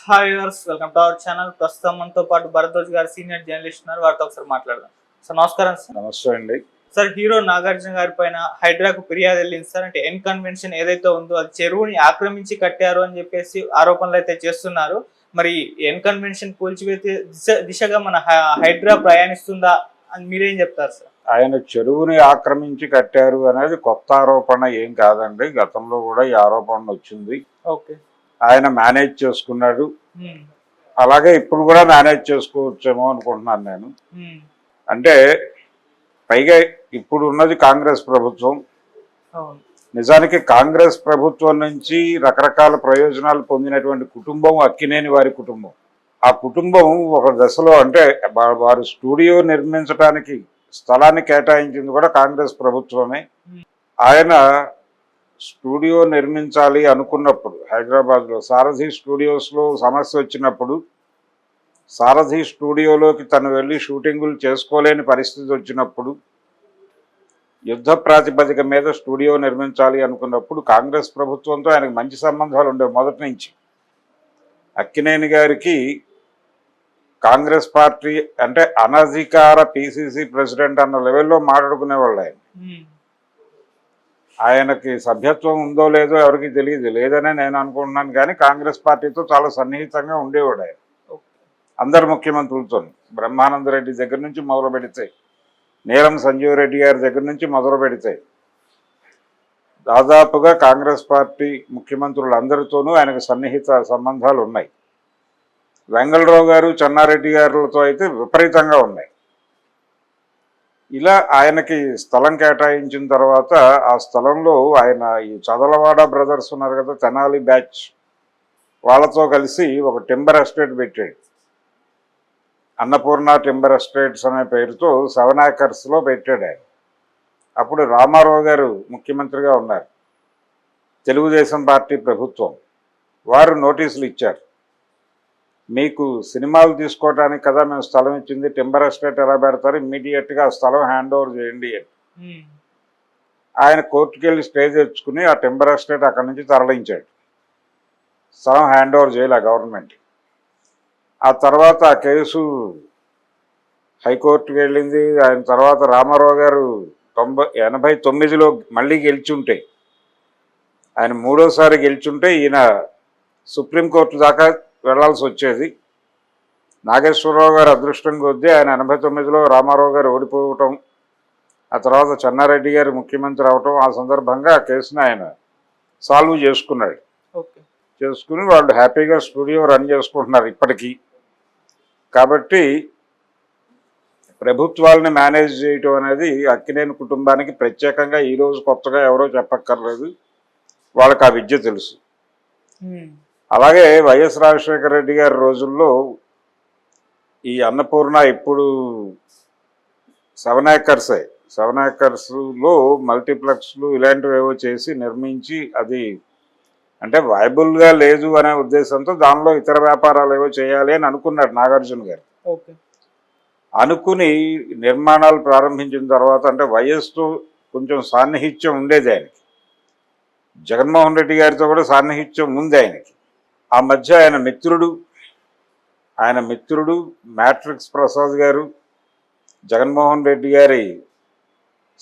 Hi viewers, welcome to our channel. ప్రస్తుతం మనతో పాటు భరద్వాజ్ గారు సీనియర్ జర్నలిస్ట్ ఉన్నారు. వారితో ఒకసారి మాట్లాడదాం. సార్ నమస్కారం. సార్ నమస్తే అండి. సార్, హీరో నాగార్జున గారి పైన హైడ్రాకు ఫిర్యాదు వెళ్ళింది సార్. అంటే ఎన్ కన్వెన్షన్ ఏదైతే ఉందో అది చెరువుని ఆక్రమించి కట్టారు అని చెప్పేసి ఆరోపణలు అయితే చేస్తున్నారు. మరి ఎన్ కన్వెన్షన్ కూల్చివేసే దిశగా మన హైడ్రా ప్రయాణిస్తుందా అని మీరేం చెప్తారు సార్? ఆయన చెరువుని ఆక్రమించి కట్టారు అనేది కొత్త ఆరోపణ ఏం కాదండి. గతంలో కూడా ఈ ఆరోపణ వచ్చింది. ఓకే, ఆయన మేనేజ్ చేసుకున్నాడు. అలాగే ఇప్పుడు కూడా మేనేజ్ చేసుకోవచ్చేమో అనుకుంటున్నాను నేను. అంటే పైగా ఇప్పుడు ఉన్నది కాంగ్రెస్ ప్రభుత్వం. నిజానికి కాంగ్రెస్ ప్రభుత్వం నుంచి రకరకాల ప్రయోజనాలు పొందినటువంటి కుటుంబం అక్కినేని వారి కుటుంబం. ఆ కుటుంబం ఒక దశలో అంటే వారు స్టూడియో నిర్మించడానికి స్థలాన్ని కేటాయించింది కూడా కాంగ్రెస్ ప్రభుత్వమే. ఆయన స్టూడియో నిర్మించాలి అనుకున్నప్పుడు హైదరాబాద్లో సారథి స్టూడియోస్లో సమస్య వచ్చినప్పుడు, సారథి స్టూడియోలోకి తను వెళ్ళి షూటింగులు చేసుకోలేని పరిస్థితి వచ్చినప్పుడు, యుద్ధ ప్రాతిపదిక మీద స్టూడియో నిర్మించాలి అనుకున్నప్పుడు కాంగ్రెస్ ప్రభుత్వంతో ఆయనకు మంచి సంబంధాలు ఉండేవి మొదటి నుంచి. అక్కినేని గారికి కాంగ్రెస్ పార్టీ అంటే అనధికార పిసిసి ప్రెసిడెంట్ అన్న లెవెల్లో మాట్లాడుకునేవాళ్ళు. ఆయనకి సభ్యత్వం ఉందో లేదో ఎవరికి తెలియదు, లేదనే నేను అనుకుంటున్నాను. కానీ కాంగ్రెస్ పార్టీతో చాలా సన్నిహితంగా ఉండేవాడు ఆయన, అందరు ముఖ్యమంత్రులతో. బ్రహ్మానంద రెడ్డి దగ్గర నుంచి మొదలు పెడితే, నీలం సంజీవ్ రెడ్డి గారి దగ్గర నుంచి మొదలు పెడితే దాదాపుగా కాంగ్రెస్ పార్టీ ముఖ్యమంత్రులందరితోనూ ఆయనకు సన్నిహిత సంబంధాలు ఉన్నాయి. వెంగళరావు గారు, చెన్నారెడ్డి గారులతో అయితే విపరీతంగా ఉన్నాయి. ఇలా ఆయనకి స్థలం కేటాయించిన తర్వాత ఆ స్థలంలో ఆయన ఈ చదలవాడ బ్రదర్స్ ఉన్నారు కదా, తెనాలి బ్యాచ్, వాళ్ళతో కలిసి ఒక టింబర్ ఎస్టేట్ పెట్టాడు. అన్నపూర్ణ టింబర్ ఎస్టేట్స్ అనే పేరుతో 7 ఏకర్స్లో పెట్టాడు ఆయన. అప్పుడు రామారావు గారు ముఖ్యమంత్రిగా ఉన్నారు, తెలుగుదేశం పార్టీ ప్రభుత్వం. వారు నోటీసులు ఇచ్చారు, మీకు సినిమాలు తీసుకోవడానికి కదా మేము స్థలం ఇచ్చింది, టింబర్ ఎస్టేట్ ఎలా పెడతారు, ఇమ్మీడియట్గా ఆ స్థలం హ్యాండ్ ఓవర్ చేయండి అని. ఆయన కోర్టుకు వెళ్ళి స్టే తెచ్చుకుని ఆ టింబర్ ఎస్టేట్ అక్కడి నుంచి తరలించాడు. స్థలం హ్యాండ్ ఓవర్ చేయలే గవర్నమెంట్. ఆ తర్వాత ఆ కేసు హైకోర్టుకు వెళ్ళింది. ఆయన తర్వాత రామారావు గారు 89లో మళ్ళీ గెలిచుంటే, ఆయన 3వసారి గెలిచుంటే ఈయన సుప్రీంకోర్టు దాకా వెళ్లాల్సి వచ్చేది. నాగేశ్వరరావు గారు అదృష్టం కొద్దీ ఆయన 89లో రామారావు గారు ఓడిపోవటం, ఆ తర్వాత చెన్నారెడ్డి గారు ముఖ్యమంత్రి అవటం, ఆ సందర్భంగా ఆ కేసుని ఆయన సాల్వ్ చేసుకున్నాడు. చేసుకుని వాళ్ళు హ్యాపీగా స్టూడియో రన్ చేసుకుంటున్నారు ఇప్పటికీ. కాబట్టి ప్రభుత్వాలని మేనేజ్ చేయటం అనేది అక్కినేని కుటుంబానికి ప్రత్యేకంగా ఈరోజు కొత్తగా ఎవరో చెప్పక్కర్లేదు, వాళ్ళకి ఆ విద్య తెలుసు. అలాగే వైఎస్ రాజశేఖర రెడ్డి గారి రోజుల్లో ఈ అన్నపూర్ణ ఇప్పుడు 7 ఏకర్సే, 7 ఏకర్స్లో మల్టీప్లెక్స్లు ఇలాంటివి ఏవో చేసి నిర్మించి, అది అంటే వైబుల్గా లేదు అనే ఉద్దేశంతో దానిలో ఇతర వ్యాపారాలు ఏవో చేయాలి అని అనుకున్నాడు నాగార్జున గారు. అనుకుని నిర్మాణాలు ప్రారంభించిన తర్వాత, అంటే వైఎస్తో కొంచెం సాన్నిహిత్యం ఉండేది ఆయనకి, జగన్మోహన్ రెడ్డి గారితో కూడా సాన్నిహిత్యం ఉంది ఆయనకి. ఆ మధ్య ఆయన మిత్రుడు మ్యాట్రిక్స్ ప్రసాద్ గారు జగన్మోహన్ రెడ్డి గారి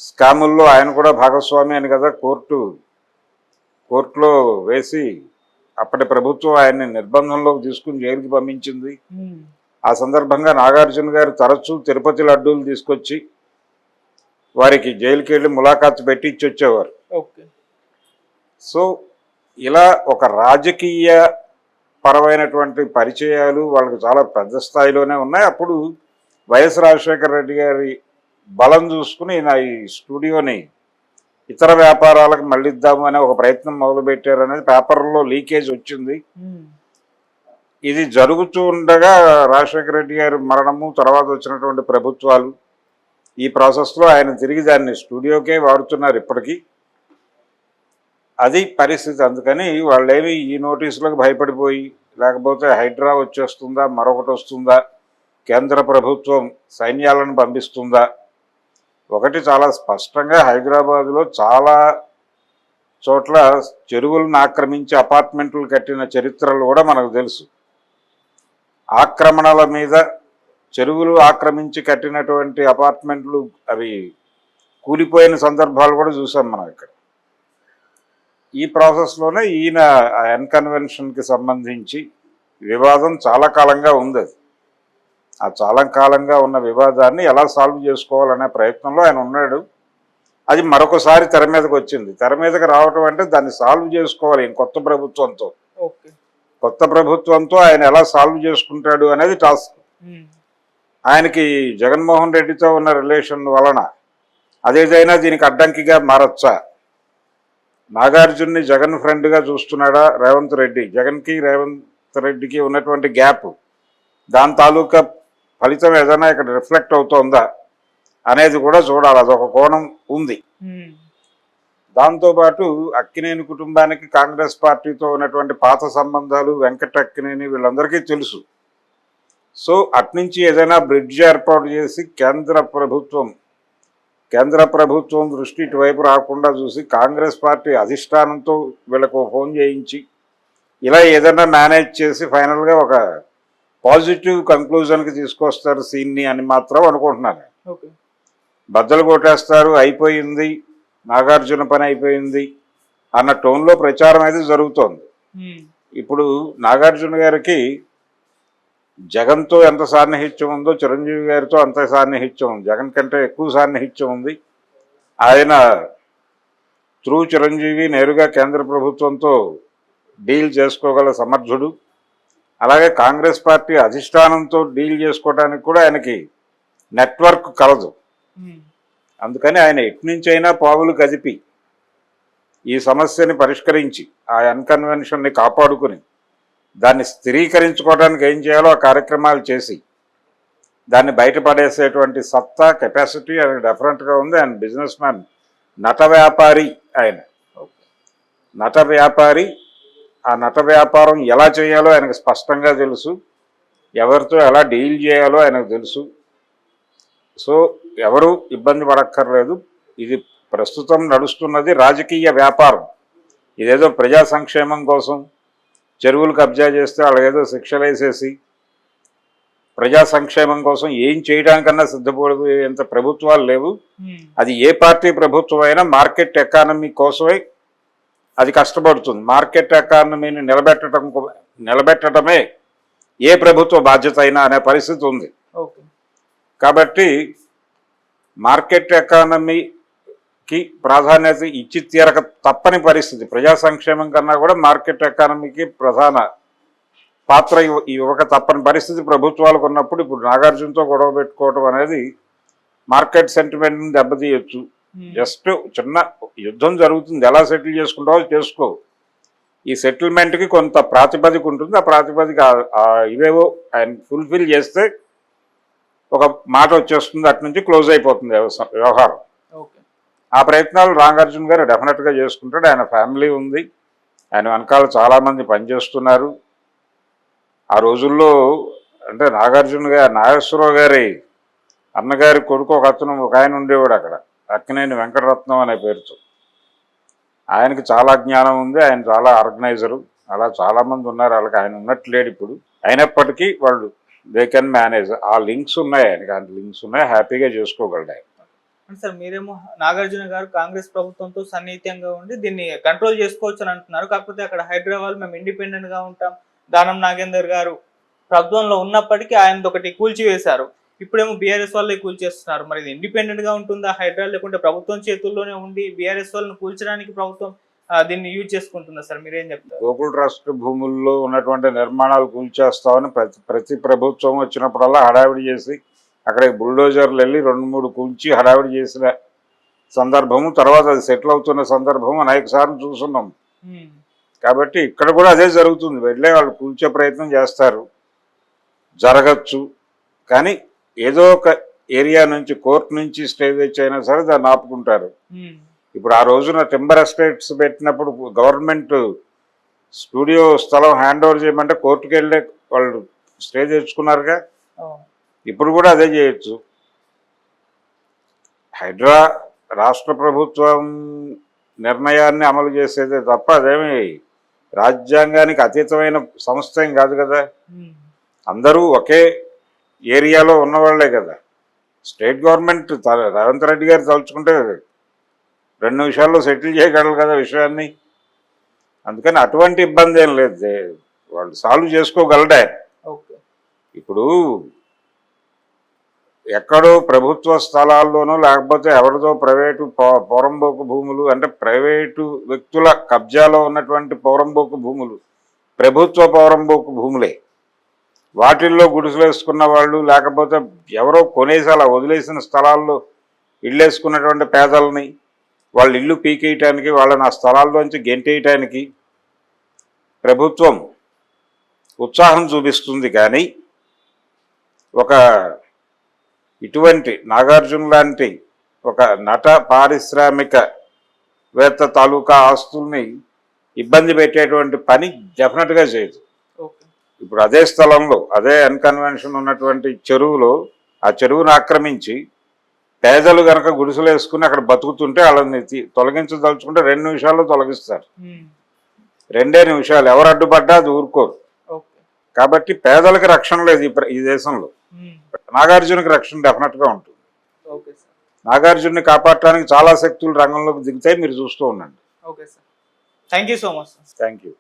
స్కాముల్లో ఆయన కూడా భాగస్వామి అని కదా కోర్టులో వేసి అప్పటి ప్రభుత్వం ఆయన్ని నిర్బంధంలోకి తీసుకుని జైలుకి పంపించింది. ఆ సందర్భంగా నాగార్జున గారు తరచూ తిరుపతి లడ్డూలు తీసుకొచ్చి వారికి జైలుకి వెళ్ళి ములాఖాతు పెట్టి ఇచ్చి వచ్చేవారు. సో ఇలా ఒక రాజకీయ పరమైనటువంటి పరిచయాలు వాళ్ళకి చాలా పెద్ద స్థాయిలోనే ఉన్నాయి. అప్పుడు వైఎస్ రాజశేఖర రెడ్డి గారి బలం చూసుకుని నా ఈ స్టూడియోని ఇతర వ్యాపారాలకు మళ్ళిద్దాము అనే ఒక ప్రయత్నం మొదలుపెట్టారు అనేది పేపర్లో లీకేజ్ వచ్చింది. ఇది జరుగుతూ ఉండగా రాజశేఖర రెడ్డి గారి మరణము, తర్వాత వచ్చినటువంటి ప్రభుత్వాలు, ఈ ప్రాసెస్లో ఆయన తిరిగి దాన్ని స్టూడియోకే వాడుతున్నారు ఇప్పటికీ. అది పరిస్థితి. అందుకని వాళ్ళేమి ఈ నోటీసులకు భయపడిపోయి, లేకపోతే హైడ్రా వచ్చేస్తుందా, మరొకటి వస్తుందా, కేంద్ర ప్రభుత్వం సైన్యాలను పంపిస్తుందా, ఒకటి చాలా స్పష్టంగా హైదరాబాద్లో చాలా చోట్ల చెరువులను ఆక్రమించి అపార్ట్మెంట్లు కట్టిన చరిత్రలు కూడా మనకు తెలుసు. ఆక్రమణల మీద చెరువులు ఆక్రమించి కట్టినటువంటి అపార్ట్మెంట్లు అవి కూలిపోయిన సందర్భాలు కూడా చూసాం మనం ఇక్కడ. ఈ ప్రాసెస్లోనే ఈయన ఎన్కన్వెన్షన్కి సంబంధించి వివాదం చాలా కాలంగా ఉంది. అది ఆ చాలా కాలంగా ఉన్న వివాదాన్ని ఎలా సాల్వ్ చేసుకోవాలనే ప్రయత్నంలో ఆయన ఉన్నాడు. అది మరొకసారి తెర మీదకి వచ్చింది. తెర మీదకి రావటం అంటే దాన్ని సాల్వ్ చేసుకోవాలి కొత్త ప్రభుత్వంతో. కొత్త ప్రభుత్వంతో ఆయన ఎలా సాల్వ్ చేసుకుంటాడు అనేది టాస్క్. ఆయనకి జగన్మోహన్ రెడ్డితో ఉన్న రిలేషన్ వలన అదేదైనా దీనికి అడ్డంకిగా మారచ్చా? నాగార్జున్ని జగన్ ఫ్రెండ్గా చూస్తున్నాడా రేవంత్ రెడ్డి? జగన్కి రేవంత్ రెడ్డికి ఉన్నటువంటి గ్యాప్, దాని తాలూకా ఫలితం ఏదైనా ఇక్కడ రిఫ్లెక్ట్ అవుతోందా అనేది కూడా చూడాలి. అదొక కోణం ఉంది. దాంతోపాటు అక్కినేని కుటుంబానికి కాంగ్రెస్ పార్టీతో ఉన్నటువంటి పాత సంబంధాలు, వెంకట అక్కినేని వీళ్ళందరికీ తెలుసు. సో అట్నుంచి ఏదైనా బ్రిడ్జ్ ఏర్పాటు చేసి కేంద్ర ప్రభుత్వం దృష్టి ఇటువైపు రాకుండా చూసి కాంగ్రెస్ పార్టీ అధిష్టానంతో వీళ్ళకు ఫోన్ చేయించి ఇలా ఏదైనా మేనేజ్ చేసి ఫైనల్గా ఒక పాజిటివ్ కంక్లూజన్కి తీసుకొస్తారు సీన్ని అని మాత్రం అనుకుంటున్నాను. బద్దలు కొట్టేస్తారు, అయిపోయింది, నాగార్జున పని అయిపోయింది అన్న టోన్లో ప్రచారం అయితే జరుగుతోంది. ఇప్పుడు నాగార్జున గారికి జగన్తో ఎంత సాన్నిహిత్యం ఉందో చిరంజీవి గారితో అంత సాన్నిహిత్యం ఉంది. జగన్ కంటే ఎక్కువ సాన్నిహిత్యం ఉంది. ఆయన త్రూ చిరంజీవి నేరుగా కేంద్ర ప్రభుత్వంతో డీల్ చేసుకోగల సమర్థుడు. అలాగే కాంగ్రెస్ పార్టీ అధిష్టానంతో డీల్ చేసుకోవడానికి కూడా ఆయనకి నెట్వర్క్ కలదు. అందుకని ఆయన ఎట్నుంచైనా పావులు కదిపి ఈ సమస్యని పరిష్కరించి ఆ అన్కన్వెన్షన్ని కాపాడుకుని దాన్ని స్థిరీకరించుకోవడానికి ఏం చేయాలో ఆ కార్యక్రమాలు చేసి దాన్ని బయటపడేసేటువంటి సత్తా, కెపాసిటీ ఆయన డెఫరెంట్గా ఉంది. ఆయన బిజినెస్ మ్యాన్, నట వ్యాపారి. ఆయన నట వ్యాపారి. ఆ నట వ్యాపారం ఎలా చేయాలో ఆయనకు స్పష్టంగా తెలుసు. ఎవరితో ఎలా డీల్ చేయాలో ఆయనకు తెలుసు. సో ఎవరు ఇబ్బంది పడక్కర్లేదు. ఇది ప్రస్తుతం నడుస్తున్నది రాజకీయ వ్యాపారం. ఇదేదో ప్రజా సంక్షేమం కోసం చెరువులు కబ్జా చేస్తే అలాగేదో శిక్షలు వేసేసి ప్రజా సంక్షేమం కోసం ఏం చేయడానికన్నా సిద్ధపడిపోయేంత ప్రభుత్వాలు లేవు. అది ఏ పార్టీ ప్రభుత్వం అయినా మార్కెట్ ఎకానమీ కోసమే అది కష్టపడుతుంది. మార్కెట్ ఎకానమీని నిలబెట్టడమే ఏ ప్రభుత్వ బాధ్యత అయినా అనే పరిస్థితి ఉంది. కాబట్టి మార్కెట్ ఎకానమీకి ప్రాధాన్యత ఇచ్చి తీరక తప్పని పరిస్థితి. ప్రజా సంక్షేమం కన్నా కూడా మార్కెట్ ఎకానమీకి ప్రధాన పాత్ర ఇవ్వక తప్పని పరిస్థితి ప్రభుత్వాలకు ఉన్నప్పుడు ఇప్పుడు నాగార్జునతో గొడవ పెట్టుకోవడం అనేది మార్కెట్ సెంటిమెంట్ని దెబ్బతీయచ్చు. జస్ట్ చిన్న యుద్ధం జరుగుతుంది, ఎలా సెటిల్ చేసుకుంటావో చేసుకో. ఈ సెటిల్మెంట్కి కొంత ప్రాతిపదిక ఉంటుంది. ఆ ప్రాతిపదిక ఇవేవో ఆయన ఫుల్ఫిల్ చేస్తే ఒక మాట వచ్చేస్తుంది, అటు నుంచి క్లోజ్ అయిపోతుంది వ్యవహారం. ఆ ప్రయత్నాలు నాగార్జున గారు డెఫినెట్గా చేసుకుంటాడు. ఆయన ఫ్యామిలీ ఉంది, ఆయన వెనకాల చాలామంది పనిచేస్తున్నారు. ఆ రోజుల్లో అంటే నాగేశ్వరరావు గారి అన్నగారి కొడుకు ఒక ఆయన ఉండేవాడు అక్కడ, అక్కినేని వెంకటరత్నం అనే పేరుతో. ఆయనకి చాలా జ్ఞానం ఉంది, ఆయన చాలా ఆర్గనైజరు. అలా చాలామంది ఉన్నారు, వాళ్ళకి ఆయన ఉన్నట్లేడు ఇప్పుడు. అయినప్పటికీ వాళ్ళు దే కెన్ మేనేజ్. ఆ లింక్స్ ఉన్నాయి ఆయనకి, ఆ లింక్స్ ఉన్నాయి, హ్యాపీగా చేసుకోగలడు ఆయన. సార్ మీరేమో నాగార్జున గారు కాంగ్రెస్ ప్రభుత్వంతో సన్నిహితంగా ఉండి దీన్ని కంట్రోల్ చేసుకోవచ్చు అని అంటున్నారు. కాకపోతే అక్కడ హైదరాబాద్ మేము ఇండిపెండెంట్ గా ఉంటాం, దానం నాగేందర్ గారు ప్రభుత్వంలో ఉన్నప్పటికీ ఆయన ఒకటి కూల్చివేశారు. ఇప్పుడేమో బీఆర్ఎస్ వాళ్ళే కూల్చేస్తున్నారు. మరి ఇది ఇండిపెండెంట్ గా ఉంటుందా హైదరాబాద్, లేకుంటే ప్రభుత్వం చేతుల్లోనే ఉండి బీఆర్ఎస్ వాళ్ళని కూల్చడానికి ప్రభుత్వం దీన్ని యూజ్ చేసుకుంటుందా సార్? మీరేం చెప్తారు? గోకుల్ ట్రస్ట్ భూముల్లో ఉన్నటువంటి నిర్మాణాలు కూల్చేస్తామని ప్రతి ప్రభుత్వం వచ్చినప్పుడల్లా హడావిడి చేసి అక్కడికి బుల్డోజర్లు వెళ్ళి 2-3 కూల్చి హడావిడి చేసిన సందర్భము, తర్వాత అది సెటిల్ అవుతున్న సందర్భం అనేక సార్లు చూస్తున్నాం. కాబట్టి ఇక్కడ కూడా అదే జరుగుతుంది. వెళ్ళే వాళ్ళు కూల్చే ప్రయత్నం చేస్తారు, జరగచ్చు. కానీ ఏదో ఒక ఏరియా నుంచి, కోర్టు నుంచి స్టే తెచ్చి అయినా సరే దాన్ని ఆపుకుంటారు. ఇప్పుడు ఆ రోజున టింబర్ ఎస్టేట్స్ పెట్టినప్పుడు గవర్నమెంట్ స్టూడియో స్థలం హ్యాండ్ ఓవర్ చేయమంటే కోర్టుకు వెళ్ళే వాళ్ళు స్టే తెచ్చుకున్నారుగా. ఇప్పుడు కూడా అదే చేయొచ్చు. రాష్ట్ర ప్రభుత్వం నిర్ణయాన్ని అమలు చేసేదే తప్ప అదేమి రాజ్యాంగానికి అతీతమైన సంస్థ ఏం కాదు కదా. అందరూ ఒకే ఏరియాలో ఉన్నవాళ్లే కదా. స్టేట్ గవర్నమెంట్ రేవంత్ రెడ్డి గారు తలుచుకుంటే 2 నిమిషాల్లో సెటిల్ చేయగలరు కదా విషయాన్ని. అందుకని అటువంటి ఇబ్బంది ఏం లేదు, వాళ్ళు సాల్వ్ చేసుకోగలడు ఆయన. ఓకే. ఇప్పుడు ఎక్కడో ప్రభుత్వ స్థలాల్లోనో లేకపోతే ఎవరిదో ప్రైవేటు పోరంబోకు భూములు, అంటే ప్రైవేటు వ్యక్తుల కబ్జాలో ఉన్నటువంటి పోరంబోకు భూములు ప్రభుత్వ పోరంబోకు భూములే. వాటిల్లో గుడిసెలు వేసుకున్న వాళ్ళు, లేకపోతే ఎవరో కొనేసి అలా వదిలేసిన స్థలాల్లో ఇళ్ళు వేసుకున్నటువంటి పేదలని వాళ్ళ ఇల్లు పీకేయటానికి, వాళ్ళని ఆ స్థలాల్లోంచి గెంటేయటానికి ప్రభుత్వం ఉత్సాహం చూపిస్తుంది. కానీ ఒక ఇటువంటి నాగార్జున లాంటి ఒక నట పారిశ్రామికవేత్త తాలూకా ఆస్తుల్ని ఇబ్బంది పెట్టేటువంటి పని డెఫినెట్గా చేయదు. ఓకే. ఇప్పుడు అదే స్థలంలో, అదే అన్కన్వెన్షన్ ఉన్నటువంటి చెరువులో, ఆ చెరువును ఆక్రమించి పేదలు గనక గుడిసెలు వేసుకుని అక్కడ బతుకుతుంటే వాళ్ళని తొలగించదలుచుకుంటే 2 నిమిషాల్లో తొలగిస్తారు. 2 నిమిషాలు. ఎవరు అడ్డుపడ్డా అది ఊరుకోరు. ఓకే. కాబట్టి పేదలకు రక్షణ లేదు ఈ దేశంలో. నాగార్జునకి రక్షణ డెఫినెట్గా ఉంటుంది. Okay sir. నాగార్జున్ని కాపాడటానికి చాలా శక్తులు రంగంలోకి దిగుతాయి, మీరు చూస్తూ ఉండండి. Okay sir. Thank you so much. Thank you.